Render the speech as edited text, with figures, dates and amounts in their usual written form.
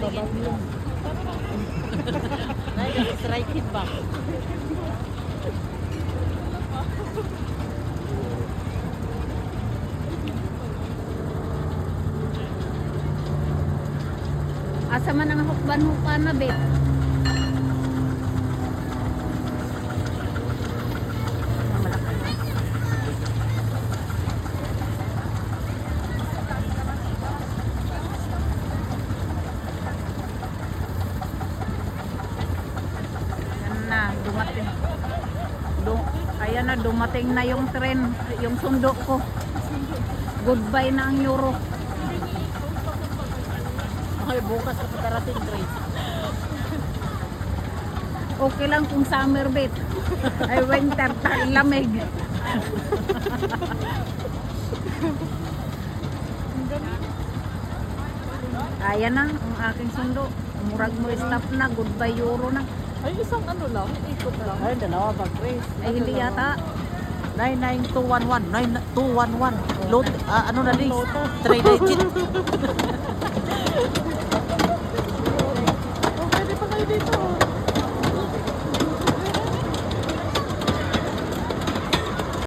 Babagyo. Nai-strike ba? Asa man ang hukban-hukban na, bet? Dumating. Ayan na, dumating na yung tren, yung sundo ko. Goodbye na ang euro. Okay, bukas na patarating, Grace. Okay lang kung summer, bet. Ay, winter, lamig. Ayan na, ang aking sundo. Murag mo stop na, goodbye euro na. Ay, isang ano lang, ikot lang. Ay, dalawa ba, Grace? Ay, hindi yata. 99211, 9211. Load, ano na rin? 3 digit. Oh, pwede pa kayo dito.